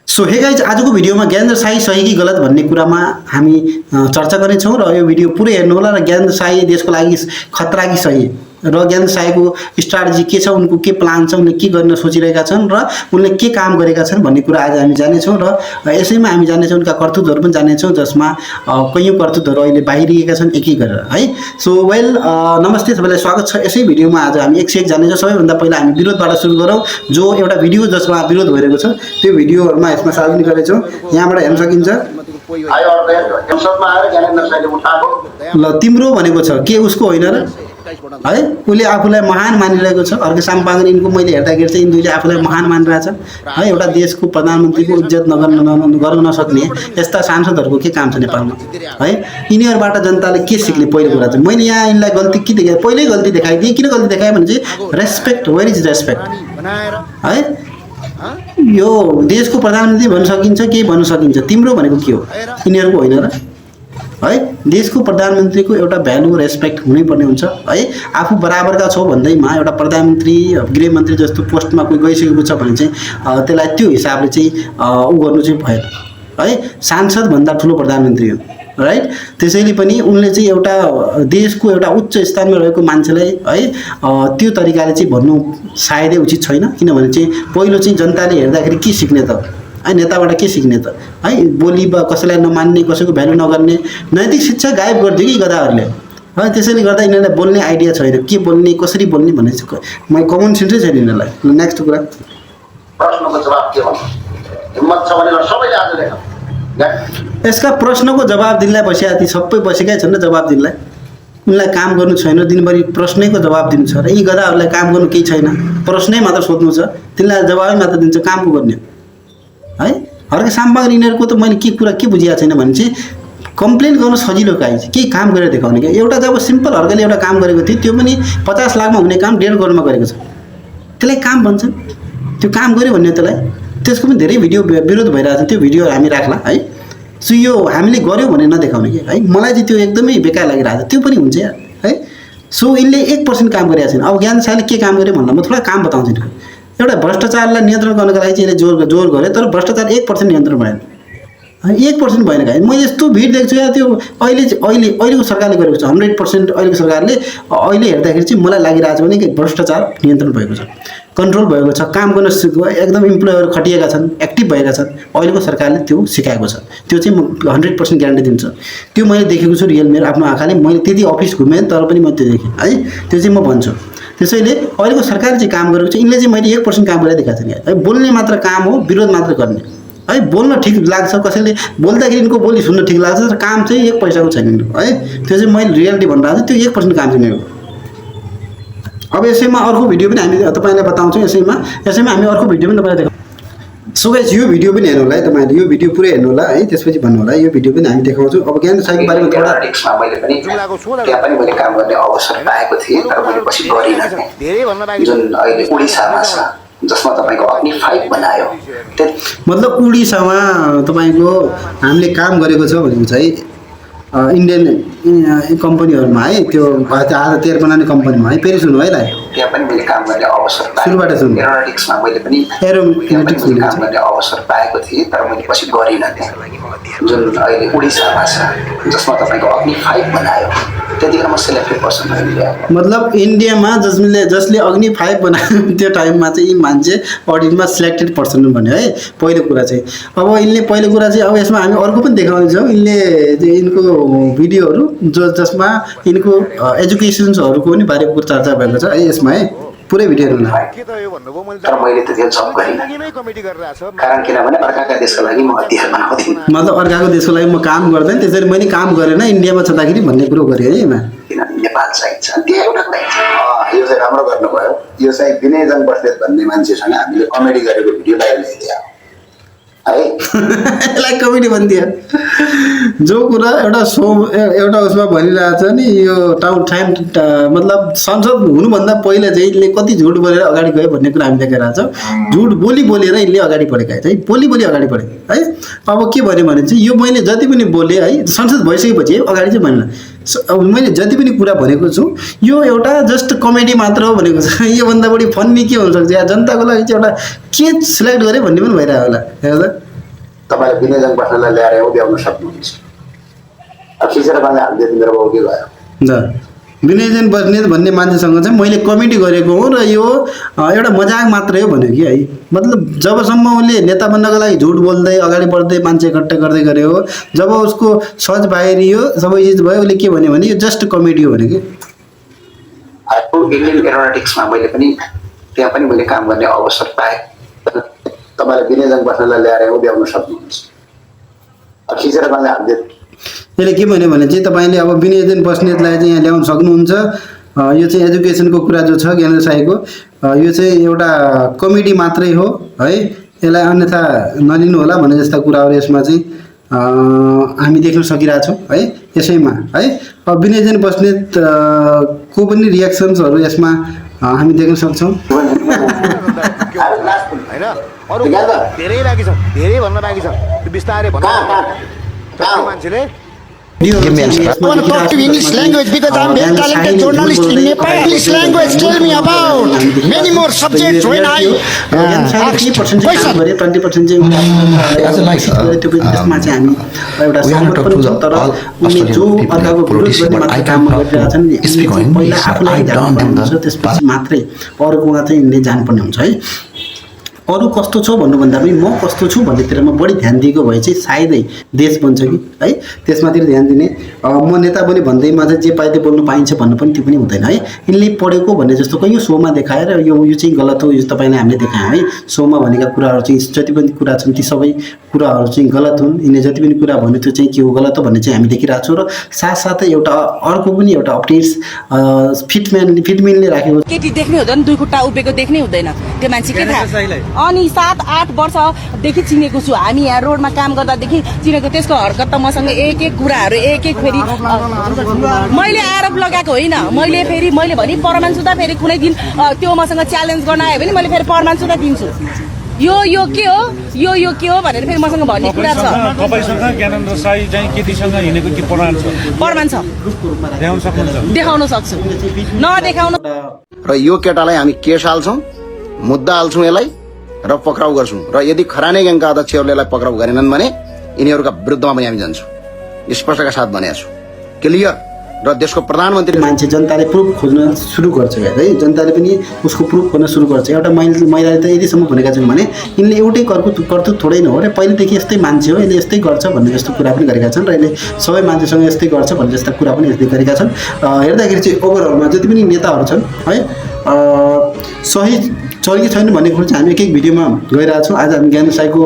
So hey guys आजको भिडियोमा ज्ञानेन्द्र साई सही कि गलत भन्ने कुरामा हामी चर्चा गर्नेछौँ र यो भिडियो पुरै हेर्नु होला र ज्ञानेन्द्र साई देशको लागि खतरा कि सही र ज्ञानेन्द्र साईको स्ट्राटेजी के छ, उनको के प्लान छ, उनले के गर्न सोचिरहेका छन् र उनले के काम गरेका छन् भन्ने कुरा आज हामी जान्नेछौँ र यसैमा हामी जान्नेछौँ उनका कर्तुतहरू पनि जान्नेछौँ जसमा कैयौँ कर्तुतहरू अहिले बाहिरिएका छन् एक एक गरेर है। सो वेल नमस्ते सबैलाई स्वागत छ यसै भिडियोमा। आज हामी एक से एक जान्नेछौँ। सबैभन्दा पहिला हामी विरोधबाट सुरु गरौँ। जो एउटा भिडियो जसमा विरोध भइरहेको छ त्यो भिडियोहरुमा यसमा सार्वजनिक गर्नेछौँ। यहाँबाट हेर्न सकिन्छ। ल तिम्रो भनेको छ के उसको होइन र है, उसले आफूलाई महान मानिरहेको छ। अर्को सामपाङ यिनको मैले हेर्दाखेरि चाहिँ यिनीहरूले आफूलाई महान मानिरहेछ है। एउटा देशको प्रधानमन्त्रीको इज्जत गर्न नसक्ने यस्ता सांसदहरूको के काम छ नेपालमा है। यिनीहरूबाट जनताले के सिक्ने पहिलो कुरा चाहिँ मैले यहाँ यिनलाई गल्ती के देखाएँ, पहिल्यै गल्ती देखाइदिएँ। किन गल्ती देखाएँ भने चाहिँ रेस्पेक्ट, वेयर इज रेस्पेक्ट है। यो देशको प्रधानमन्त्री भन्न सकिन्छ, केही भन्न सकिन्छ, तिम्रो भनेको के हो, यिनीहरूको होइन र है। देशको प्रधानमन्त्रीको एउटा भ्यालु रेस्पेक्ट हुनैपर्ने हुन्छ है। आफू बराबरका छौ भन्दैमा एउटा प्रधानमन्त्री गृहमन्त्री जस्तो पोस्टमा कोही गइसकेको छ भने चाहिँ त्यसलाई त्यो हिसाबले चाहिँ उ गर्नु चाहिँ भएन है। सांसदभन्दा ठुलो प्रधानमन्त्री हो राइट। त्यसैले पनि उनले चाहिँ एउटा देशको एउटा उच्च स्थानमा रहेको मान्छेलाई है त्यो तरिकाले चाहिँ भन्नु सायदै उचित छैन। किनभने चाहिँ पहिलो चाहिँ जनताले हेर्दाखेरि के सिक्ने त है, नेताबाट के सिक्ने त है। बोली कसैलाई नमान्ने, कसैको भ्यालु नगर्ने नैतिक शिक्षा गायब गरिदियो कि गदाहरूले है। त्यसैले गर्दा यिनीहरूलाई बोल्ने आइडिया छैन, के बोल्ने कसरी बोल्ने भन्ने चाहिँ कमन सेन्सै छैन यिनीहरूलाई। नेक्स्ट कुरा प्रश्नको जवाब के भन्नु हिम्मत छ भने सबैले आज लेख। यसका प्रश्नको जवाब दिनलाई बसिया ती सबै बसेकै छन् र जवाब दिनलाई। उनलाई काम गर्नु छैन, दिनभरि प्रश्नैको जवाब दिनु छ र यी गदाहरूलाई काम गर्नु केही छैन, प्रश्नै मात्र सोध्नु छ, तिनलाई जवाबै मात्र दिन्छ, काम को गर्ने है। हर्के सामबाङ यिनीहरूको त मैले के कुरा के बुझिएको छैन भने चाहिँ कम्प्लेन गर्नु सजिलो काहीँ केही काम गरेर देखाउने क्या। एउटा जब सिम्पल हर्केले एउटा काम गरेको थियो त्यो पनि 50 लाखमा हुने काम 1.5 करोडमा गरेको छ, त्यसलाई काम भन्छ। त्यो काम गर्यो भन्ने त्यसलाई त्यसको पनि धेरै भिडियो विरोध भइरहेको छ, त्यो भिडियो हामी राख्ला है। सो यो हामीले गर्यो भने नदेखाउने कि है। मलाई चाहिँ त्यो एकदमै बेकार लागिरहेको छ, त्यो पनि हुन्छ यार है। सो यिनले 1% काम गरेको छैन। अब ज्ञान साईले के काम गर्यो भन्दा म थोडा काम बताउँछु नि। एउटा भ्रष्टाचारलाई नियन्त्रण गर्नको लागि चाहिँ यसले जोर गर्यो, तर भ्रष्टाचार 1% नियन्त्रण भएन, 1% भएन गाई। मैले यस्तो भिड देख्छु या त्यो अहिलेको सरकारले गरेको छ 100%। अहिलेको सरकारले अहिले हेर्दाखेरि चाहिँ मलाई लागिरहेको छ भने कि भ्रष्टाचार नियन्त्रण भएको छ, कन्ट्रोल भएको छ, काम गर्न एकदम इम्प्लोयरहरू खटिएका छन्, एक्टिभ भएका छन्। अहिलेको सरकारले त्यो सिकाएको छ, त्यो चाहिँ म 100% ग्यारेन्टी दिन्छु। त्यो मैले देखेको छु रियल मेरो आफ्नो आँखाले। मैले त्यति अफिस घुमेँ तर पनि म त्यो देखेँ है, त्यो चाहिँ म भन्छु। त्यसैले अहिलेको सरकारले चाहिँ काम गरेको छ, यिनले चाहिँ मैले 1% काम गरेर देखाएको छैन है। बोल्ने मात्र काम हो, विरोध मात्र गर्ने है। बोल्न ठिक लाग्छ, कसैले बोल्दाखेरि यिनको बोली सुन्न ठिक लाग्छ, तर काम चाहिँ 1 पैसाको छैन है। त्यो चाहिँ मैले रियालिटी भनिरहेको छु, त्यो 1% काम चाहिँ मेरो। अब यसैमा अर्को भिडियो पनि हामी तपाईँलाई बताउँछौँ। यसैमा हामी अर्को भिडियो पनि तपाईँलाई देखाउँछौँ। सो गाइस यो भिडियो पनि हेर्नु होला है, तपाईँले यो भिडियो पुरै हेर्नु होला है, त्यसपछि भन्नु होला। यो भिडियो पनि हामी देखाउँछौँ। अब ज्ञानेन्द्र साईको बारेमा थोडा मैले पनि त्यहाँ पनि मैले काम गर्ने अवसर पाएको थिएँ, तर मैले पछि गरिनँ। जुन अहिले उडिसामा छ जसमा तपाईँको अग्नि 5 बनायो, मतलब उडिसामा तपाईँको हामीले काम गरेको छ भनेको चाहिँ इन्डियन कम्पनीहरूमा है, त्यो तेल बनाउने कम्पनीमा है। फेरि सुन्नु है, त्यहाँ पनि मैले काम गर्ने अवसर सुरुबाट सुन्नु। एरोनोटिक्समा मैले पनि काम गर्ने अवसर पाएको थिएँ, तर मैले पछि गरिनँ। त्यहाँ जुन अहिले उडिसामा छ जसमा तपाईँको अग्नि 5 बनायो, त्यतिखेर म सेलेक्टेड पर्सन भइरहेको। मतलब इन्डियामा जसले अग्नि 5 बनायो त्यो टाइममा चाहिँ यी मान्छे अडिटमा सिलेक्टेड पर्सन भन्यो है, पहिलो कुरा चाहिँ। अब यिनले पहिलो कुरा चाहिँ अब यसमा हामी अर्को पनि देखाउँछौँ। यिनले यिनको भिडियोहरू जसमा यिनको एजुकेसन्सहरूको पनि बारेमा चर्चा भएको छ है। यसमा है पुरै भिडियो हेर्नु न। तर मैले त त्यो जब गरिनँ, कारण किनभने अर्काका देशको लागि म हतियार बनाउँदिनँ। मतलब अर्काको देशको लागि म काम गर्दैन, त्यसरी मैले काम गरेन इन्डियामा छँदाखेरि भन्ने कुरो गरेँ है। यसमा किनभने नेपाल चाहिन्छ, त्यो एउटा यो चाहिँ राम्रो गर्नुभयो। यो चाहिँ विनयजन बस्नेत भन्ने मान्छेसँग हामीले कमेडी गरेको भिडियो लाइभ ल्याइदियो है। यसलाई कमेडी भनिदियो। जो कुरा एउटा एउटा उसमा भनिरहेको छ नि, यो टाइम मतलब संसद हुनुभन्दा पहिला चाहिँ यिनले कति झुट बोलेर अगाडि गयो भन्ने कुरा हामी देखाइरहेको छौँ। झुट बोलेर यिनले अगाडि बढेका है, बोली अगाडि बढे है। अब के भन्यो भने चाहिँ यो मैले जति पनि बोलेँ है, संसद भइसकेपछि अगाडि चाहिँ भनिनँ। मैले जति पनि कुरा भनेको छु यो एउटा जस्ट कमेडी मात्र हो भनेको छ। योभन्दा बढी फन्नी के हुनसक्छ यार। जनताको लागि चाहिँ एउटा के सिलेक्ट गरेँ भन्ने पनि भइरहेको होला हेर्दा तपाईँले विनयजन बस्नेतलाई ल्याएर उभ्याउन सक्नुहुन्छ। अब खिचेर बाँड्ने हालिदियो मेरो बाउ के गयो। ल विनयजन बस्नेत भन्ने मान्छेसँग चाहिँ मैले कमेडी गरेको हो र यो एउटा मजाक मात्रै हो भन्यो कि है। मतलब जबसम्म उसले नेता बन्नको लागि झुट बोल्दै अगाडि बढ्दै मान्छे इकट्ठा गर्दै गरे हो, जब उसको सच बाहिरियो सबै चिज भयो, उसले के भन्यो भने यो जस्ट कमेडी हो भने कि इन्डियन एरोनोटिक्समा मैले पनि त्यहाँ पनि मैले काम गर्ने अवसर पाएँ। तपाईँले विनयजन बस्नेतलाई ल्याएर उभ्याउन सक्नुहुन्छ। अब खिचेर बाँड्ने हालिदियो। यसले के भन्यो भने चाहिँ तपाईँले अब विनयजन बस्नेतलाई चाहिँ यहाँ ल्याउन सक्नुहुन्छ। यो चाहिँ एजुकेसनको कुरा जो छ ज्ञानेन्द्र साईको, यो चाहिँ एउटा कमेडी मात्रै हो है, यसलाई अन्यथा नलिनु होला भन्ने जस्ता कुराहरू यसमा चाहिँ हामी देख्न सकिरहेछौँ है। यसैमा है अब विनयजन बस्नेत को पनि रियाक्सन्सहरू यसमा हामी देख्न सक्छौँ। धेरै बाँकी छ, धेरै भन्न बाँकी छ, त्यो बिस्तारै भन्नु मान्छेले। Give me a I want to talk to English language because I'm a very talented journalist in Nepal. English language, tell me about many more subjects when I asked question. 20% चाहिँ त्यसमा चाहिँ हामी एउटा सहमत पनि छौँ, तर उनले जो अर्काको विरोध गर्ने मात्र काम गरिरहेछन् पहिला आफूलाई जानुपर्ने हुन्छ, त्यसपछि मात्रै अरूकोमा चाहिँ यिनले जानुपर्ने हुन्छ है। अरू कस्तो छ भन्नुभन्दा पनि म कस्तो छु भन्नेतिरमा बढी ध्यान दिएको भए चाहिँ सायदै देश बन्छ कि है, त्यसमाथि ध्यान दिने। म नेता पनि भन्दैमा चाहिँ जे पाइदै बोल्नु पाइन्छ भन्नु पनि त्यो पनि हुँदैन है। यिनले पढेको भन्ने जस्तो कोही यो सोमा देखाएर यो चाहिँ गलत हो, यो तपाईँले हामीले देखायौँ है। सोमा भनेका कुराहरू चाहिँ जति पनि कुरा छन् ती सबै कुराहरू चाहिँ गलत हुन्। यिनले जति पनि कुरा भन्यो त्यो चाहिँ के हो गलत हो भन्ने चाहिँ हामी देखिरहेको छौँ। र साथसाथै एउटा अर्को पनि एउटा अपडेट्स फिटमेनले राखेको केटी देख्ने हुँदैन, दुई खुट्टा उभिएको देख्नै हुँदैन, त्यो मान्छे के थाहा। अनि 7-8 वर्षदेखि चिनेको छु, हामी यहाँ रोडमा काम गर्दादेखि चिनेको। त्यसको हरकत त मसँग एक एक कुराहरू एक एक फेरि मैले आरोप लगाएको होइन, मैले भने प्रमाण सुधा फेरि कुनै दिन त्यो मसँग च्यालेन्ज गर्न आयो भने मैले फेरि प्रमाण सुधा दिन्छु। यो के हो, यो के हो भनेर फेरि मसँग भन्ने कुरा छ। तपाईसँग ज्ञानेन्द्र साई चाहिँ केटीसँग हिँडेको के प्रमाण छ? प्रमाण छ, देखाउन सक्नुहुन्छ? देखाउन सक्छु, नदेखाउन। र यो केटालाई हामी केस हाल्छौँ, मुद्दा हाल्छौँ यसलाई र पक्राउ गर्छौँ। र यदि खरानी ग्याङका अध्यक्षहरूले यसलाई पक्राउ गरेनन् भने यिनीहरूका विरुद्धमा पनि हामी जान्छौँ, स्पष्टका साथ भनेको छु। क्लियर। र देशको प्रधानमन्त्री मान्छे जनताले प्रुफ खोज्न सुरु गर्छ है, जनताले पनि उसको प्रुफ खोज्न सुरु गर्छ। एउटा महिलाले त यतिसम्म भनेका छन् भने यिनले एउटै करतुत थोरै नहो र पहिलेदेखि यस्तै मान्छे हो, यसले यस्तै गर्छ भन्ने जस्तो कुरा पनि गरेका छन् र यसले सबै मान्छेसँग यस्तै गर्छ भन्ने जस्ता कुरा पनि यस्तै गरेका छन्। हेर्दाखेरि चाहिँ ओभरअलमा जति पनि नेताहरू छन् है सही छ कि छैन भन्ने कुरो चाहिँ हामी एक एक भिडियोमा गइरहेको छौँ। आज हामी ज्ञानेन्द्र साईको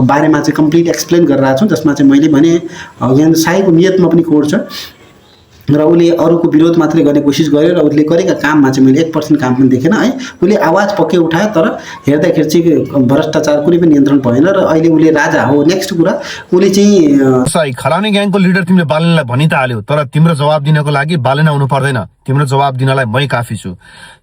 बारेमा चाहिँ कम्प्लिट एक्सप्लेन गरिरहेको छौँ, जसमा चाहिँ मैले भने ज्ञानेन्द्र साईको नियतमा पनि खोट छ र उसले अरूको विरोध मात्रै गर्ने कोसिस गर्यो र उसले गरेका काममा चाहिँ मैले 1% काम पनि देखेन है। उसले आवाज पक्कै उठायो, तर हेर्दाखेरि चाहिँ भ्रष्टाचार कुनै पनि नियन्त्रण भएन र अहिले उसले राजा हो। नेक्स्ट कुरा उसले चाहिँ साई खलानी ग्याङको लिडर तिमीले बालेनलाई भनि त हाल्यौ, तर तिम्रो जवाब दिनको लागि बालेन आउनु पर्दैन, तिम्रो जवाब दिनलाई मै काफी छु।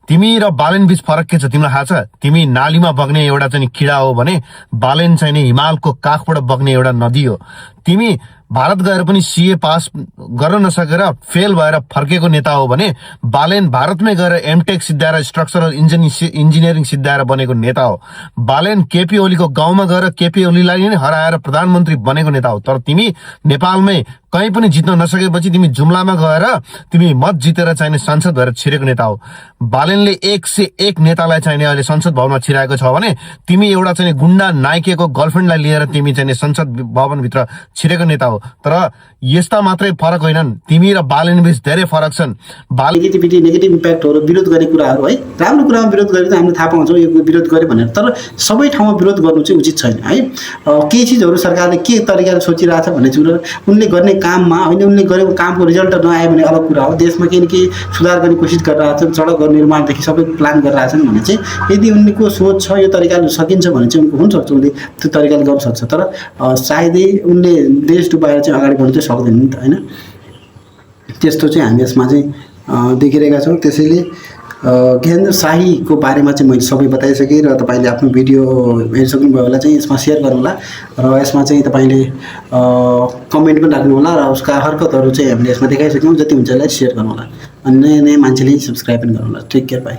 तिमी र बालेन बीच फरक के छ तिमीलाई थाहा छ? तिमी नालीमा बग्ने एउटा चाहिँ किडा हो भने बालेन चाहिँ नि हिमालको काखबाट बग्ने एउटा नदी हो। तिमी भारत गएर पनि सीए पास गर्न नसकेर फेल भएर फर्केको नेता हो भने बालेन भारतमै गएर एमटेक सिद्धाएर स्ट्रक्चरल इन्जिनियरिङ सिद्धाएर बनेको नेता हो। बालेन केपी ओलीको गाउँमा गएर केपी ओलीलाई नै हराएर प्रधानमन्त्री बनेको नेता हो। तर तिमी नेपालमै कहीँ पनि जित्न नसकेपछि तिमी जुम्लामा गएर तिमी मत जितेर चाहिने संसद भएर छिरेको नेता हो। बालेनले 1 से 1 नेतालाई चाहिने अहिले संसद भवनमा छिराएको छ भने तिमी एउटा चाहिँ गुण्डा नाइकेको गर्लफ्रेन्डलाई लिएर तिमी चाहिँ संसद भवनभित्र छिरेको नेता हो। तर यस्ता मात्रै फरक होइनन्, तिमी र बालेन बीच धेरै फरक छन्। नेगेटिभ इम्प्याक्टहरू विरोध गर्ने कुराहरू है, राम्रो कुरामा विरोध गरेर त हामीले थाहा पाउँछौँ यो विरोध गरे भनेर, तर सबै ठाउँमा विरोध गर्नु चाहिँ उचित छैन है। केही चिजहरू सरकारले के तरिकाले सोचिरहेछ भन्ने कुरा, उनले गर्ने काममा होइन, उनले गरेको कामको रिजल्ट नआयो भने अलग कुरा हो। देशमा केही न केही सुधार गर्ने कोसिस गरिरहेछन्, सडकहरू निर्माणदेखि सबै प्लान गरिरहेछन् भने चाहिँ यदि उनको सोच छ यो तरिकाले सकिन्छ भने चाहिँ उनको हुनसक्छ, उसले त्यो तरिकाले गर्न सक्छ। तर सायदै उनले देश डुबाएर चाहिँ अगाडि बढ्नु चाहिँ सक्दैन नि त होइन। त्यस्तो चाहिँ हामी यसमा चाहिँ देखिरहेका छौँ। त्यसैले ज्ञानेन्द्र शाहीको बारेमा चाहिँ मैले सबै बताइसकेँ र तपाईँले आफ्नो भिडियो हेरिसक्नुभयो होला, चाहिँ यसमा सेयर गर्नुहोला र यसमा चाहिँ तपाईँले कमेन्ट पनि राख्नुहोला र उसका हरकतहरू चाहिँ हामीले यसमा देखाइसक्यौँ। जति हुन्छ यसलाई सेयर गर्नुहोला अनि नयाँ नयाँ मान्छेले सब्सक्राइब पनि गर्नुहोला। Take care, by.